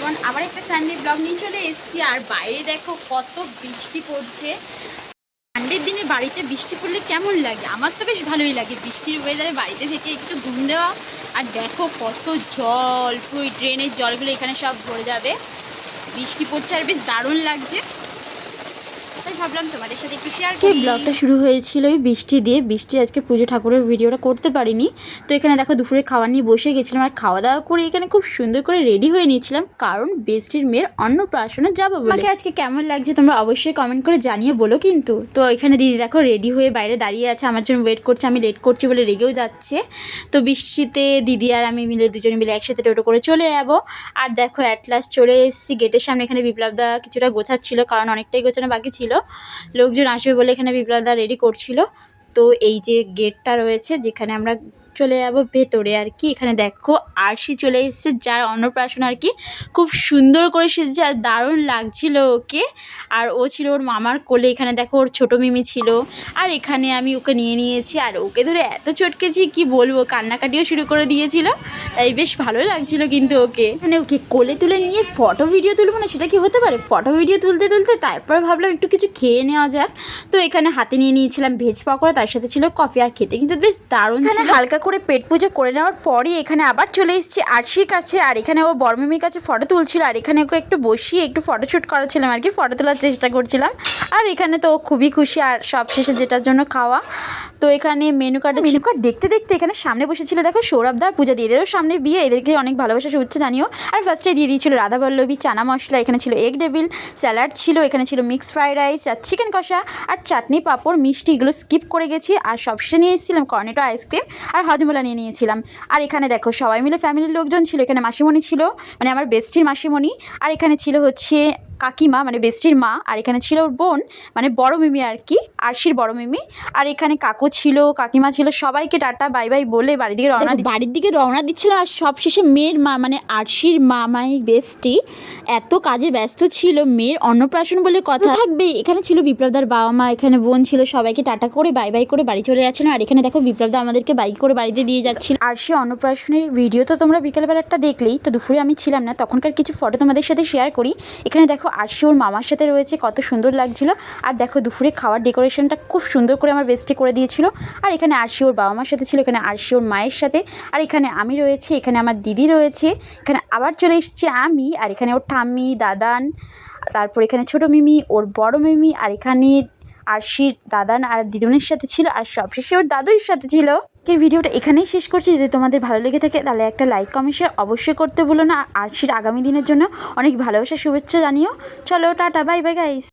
Everyone, আবার একটা Sunday blog নিয়ে চলে এসেছি। আর বাইরে দেখো কত বৃষ্টি পড়ছে। সানডের দিনে বাড়িতে বৃষ্টি পড়লে কেমন লাগে? আমার তো বেশ ভালোই লাগে। বৃষ্টির ওয়েদারে বাড়িতে থেকে একটু ঘুম দেওয়া। আর দেখো কত জল, পুরো ড্রেনের জলগুলো এখানে সব ভরে যাবে। বৃষ্টি পড়ছে আর বেশ দারুণ লাগছে, তাই ভাবলাম তোমাদের সাথে একটু শেয়ার করি। ব্লগটা শুরু হয়েছিল ওই বৃষ্টি দিয়ে। বৃষ্টি আজকে পুজো ঠাকুরের ভিডিওটা করতে পারিনি। তো এখানে দেখো দুপুরে খাওয়া নিয়ে বসে গেছিলাম, আর খাওয়া দাওয়া করে এখানে খুব সুন্দর করে রেডি হয়ে নিয়েছিলাম, কারণ বেস্টির মেয়ের অন্নপ্রাশনে যাবো বলে। আমাকে আজকে কেমন লাগছে তোমরা অবশ্যই কমেন্ট করে জানিয়ে বলো কিন্তু। তো এখানে দিদি দেখো রেডি হয়ে বাইরে দাঁড়িয়ে আছে, আমার জন্য ওয়েট করছে। আমি লেট করছি বলে রেগেও যাচ্ছে। তো বৃষ্টিতে দিদি আর আমি মিলে দুজনে মিলে একসাথে টোটো করে চলে যাবো। আর দেখো অ্যাট লাস্ট চলে এসেছি গেটের সামনে। এখানে বিপ্লবদা কিছুটা গোছাচ্ছিল, কারণ অনেকটাই গোছানো বাকি ছিল। লোকজন আসবে বলে এখানে বিপ্লবদা রেডি করছিল। তো এই যে গেটটা রয়েছে যেখানে আমরা চলে যাবো ভেতরে আর কি। এখানে দেখো আরশি চলে এসেছে, যার অন্নপ্রাশন আর কি। খুব সুন্দর করে সেজেছে আর দারুণ লাগছিল ওকে। আর ও ছিল ওর মামার কোলে। এখানে দেখো ওর ছোটো মিমি ছিল, আর এখানে আমি ওকে নিয়ে নিয়েছি। আর ওকে ধরে এত চটকেছি কি বলবো, কান্নাকাটিও শুরু করে দিয়েছিল। তাই বেশ ভালো লাগছিল কিন্তু ওকে। মানে ওকে কোলে তুলে নিয়ে ফটো ভিডিও তুলবো না, সেটা কি হতে পারে? ফটো ভিডিও তুলতে তুলতে তারপর ভাবলাম একটু কিছু খেয়ে নেওয়া যাক। তো এখানে হাতে নিয়ে নিয়েছিলাম ভেজ পকোড়া, তার সাথে ছিল কফি। আর খেতে কিন্তু বেশ দারুণ ছিল। হালকা করে পেট পুজো করে নেওয়ার পরই এখানে আবার চলে এসেছি আরশির কাছে। আর এখানে ও বড় মিমির কাছে ফটো তুলছিল, আর এখানে ওকে একটু বসিয়ে একটু ফটোশ্যুট করাচ্ছিলাম আর কি, ফটো তোলার চেষ্টা করছিলাম। আর এখানে তো ও খুবই খুশি। আর সব শেষে যেটার জন্য খাওয়া, তো এখানে মেনু কার্ড দেখতে দেখতে এখানে সামনে বসেছিল দেখো সৌরভদা, পূজা দিদিরও সামনে বিয়ে। এদেরকে অনেক ভালোবাসা শুভেচ্ছা জানিও। আর ফার্স্টে দিয়ে দিয়েছিল রাধাবল্লভী চানা মশলা, এখানে ছিল এগ ডেভিল, স্যালাড ছিল, এখানে ছিল মিক্সড ফ্রাইড রাইস আর চিকেন কষা আর চাটনি পাঁপড় মিষ্টি, এগুলো স্কিপ করে গেছি। আর সবশেষে নিয়ে এসেছিলাম কর্নেটো আইসক্রিম আর হজমোলা নিয়ে নিয়েছিলাম। আর এখানে দেখো সবাই মিলে ফ্যামিলির লোকজন ছিল। এখানে মাসিমণি ছিল, মানে আমার বেস্টির মাসিমণি। আর এখানে ছিল হচ্ছে কাকিমা, মানে বেস্টির মা। আর এখানে ছিল ওর বোন, মানে বড় মিমি আর কি, আরশির বড় মিমি। আর এখানে কাকু ছিল, কাকিমা ছিল। সবাইকে টাটা বাই বাই বলে বাড়ির দিকে রওনা দিচ্ছিলাম। আর সবশেষে মেয়ের মা, মানে আরশির মা, মানে বেস্টি, এত কাজে ব্যস্ত ছিল, মেয়ের অন্নপ্রাশন বলে কথা থাকবে। এখানে ছিল বিপ্লবদার বাবা মা, এখানে বোন ছিল। সবাইকে টাটা করে বাই বাই করে বাড়ি চলে যাচ্ছিলাম। আর এখানে দেখো বিপ্লবদা আমাদেরকে বাইক করে বাড়িতে দিয়ে যাচ্ছিল। আরশি অন্নপ্রাশনের ভিডিও তো তোমরা বিকেলবেলাটা দেখলেই। তো দুপুরে আমি ছিলাম না, তখনকার কিছু ফটো তোমাদের সাথে শেয়ার করি। এখানে দেখো আরশি ওর মামার সাথে রয়েছে, কত সুন্দর লাগছিল। আর দেখো দুপুরে খাওয়ার ডেকোরেশনটা খুব সুন্দর করে আমার বেস্টি করে দিয়েছিল। আর এখানে আরশি ওর বাবা মার সাথে ছিল, এখানে আরশি ওর মায়ের সাথে। আর এখানে আমি রয়েছি, এখানে আমার দিদি রয়েছে। এখানে আবার চলে এসেছি আমি। আর এখানে ওর ঠাম্মি, দাদান, তারপর এখানে ছোটো মিমি, ওর বড় মিমি। আর এখানে আরশির দাদান আর দিদুনের সাথে ছিল। আর সবশেষে ওর দাদুর সাথে ছিল। ভিডিওটা এখানেই শেষ করছি। যদি তোমাদের ভালো লেগে থাকে তাহলে একটা লাইক কমেন্ট শেয়ার অবশ্যই করতে ভুলো না। আর আরশির আগামী দিনের জন্য অনেক ভালোবাসা শুভেচ্ছা জানিও। চলো টাটা বাই বাই গাইস।